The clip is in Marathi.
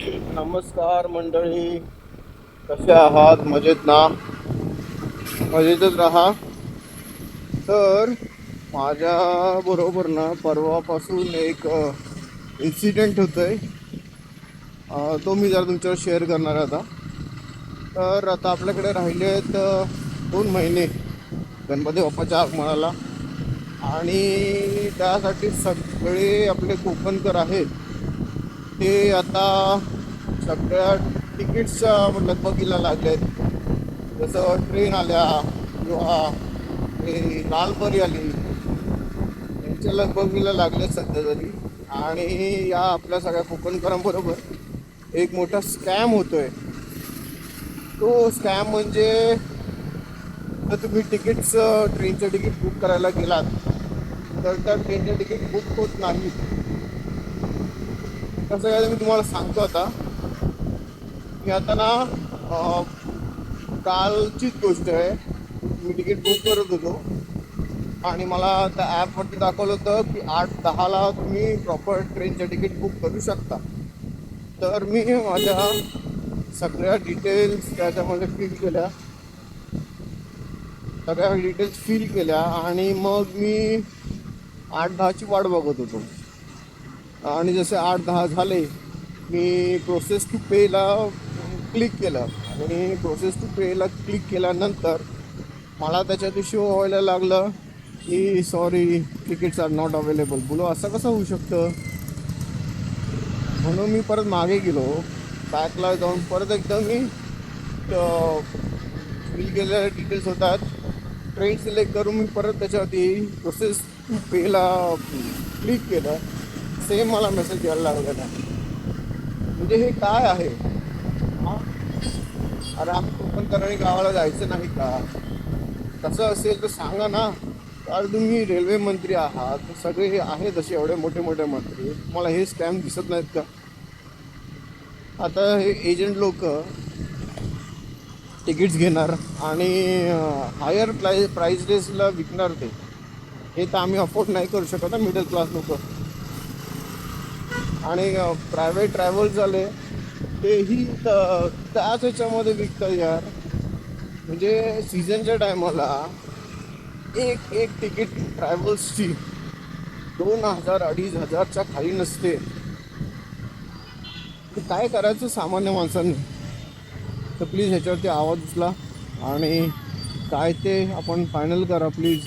नमस्कार मंडळी, कसे आहात? मजेत ना? मजेतच राहा. तर माझ्या बरोबर ना परवापासून एक इन्सिडेंट होतोय. तो मी जरा तुमच्यावर शेअर करणार आहे आता. तर आता आपल्याकडे राहिले आहेत 2 महिने गणपती बाप्पाच्या आगमनाला. आणि त्यासाठी सगळे आपले कोकणकर आहेत ते आता सगळ्या तिकीट्सच्या लगबगीला लागलेत. जसं ट्रेन आल्या किंवा ते लालपरी आली, यांच्या लगबगीला लागले सध्या तरी. आणि या आपल्या सगळ्या कोकणकरांबरोबर एक मोठा स्कॅम होतोय. तो स्कॅम म्हणजे, जर तुम्ही ट्रेनचं तिकीट बुक करायला गेलात तर त्या ट्रेनचे तिकीट बुक होत नाही. कसं काय ते मी तुम्हाला सांगतो आता. मी आता ना कालचीच गोष्ट आहे. मी तिकीट बुक करत होतो आणि मला त्या ॲपवरती दाखवलं होतं की 8:10ला तुम्ही प्रॉपर ट्रेनचं तिकीट बुक करू शकता. तर मी माझ्या सगळ्या डिटेल्स त्याच्यामध्ये फिल केल्या आणि मग मी 8:10ची वाट बघत होतो. आणि जसे 8:10 झाले, मी प्रोसेस टू पेला क्लिक केलं. आणि प्रोसेस टू पेला क्लिक केल्यानंतर मला त्याच्यात इश्यू व्हायला लागलं की sorry, tickets are not available. बोलो असं कसं होऊ शकतं? म्हणून मी परत मागे गेलो, बॅकला जाऊन परत एकदा मी फिल केलेल्या डिटेल्स होतात, ट्रेन सिलेक्ट करून मी परत त्याच्यावरती प्रोसेस टू पेला क्लिक केलं. सेम मला मेसेज यायला लागलेला. म्हणजे हे काय आहे? हां, अरे आम्ही कोकणकरांनी गावाला जायचं नाही का? तसं असेल तर सांगा ना. कारण तुम्ही रेल्वे मंत्री आहात, सगळे आहेत असे एवढे मोठे मोठे मंत्री, तुम्हाला हे स्कॅम दिसत नाहीत का? आता हे एजंट लोक तिकीट्स घेणार आणि हायर प्राइजेसला विकणार ते. हे तर आम्ही अफोर्ड नाही करू शकत ना, मिडल क्लास लोक. आणि प्रायव्हेट ट्रॅव्हल झाले तेही त्याच ह्याच्यामध्ये विकतात यार. म्हणजे सीझनच्या टायमाला एक एक तिकीट ट्रॅव्हल्सची 2,000-2,500च्या खाली नसते. तर काय करायचं सामान्य माणसांनी? तर प्लीज ह्याच्यावरती आवाज उचला आणि काय ते आपण फायनल करा प्लीज.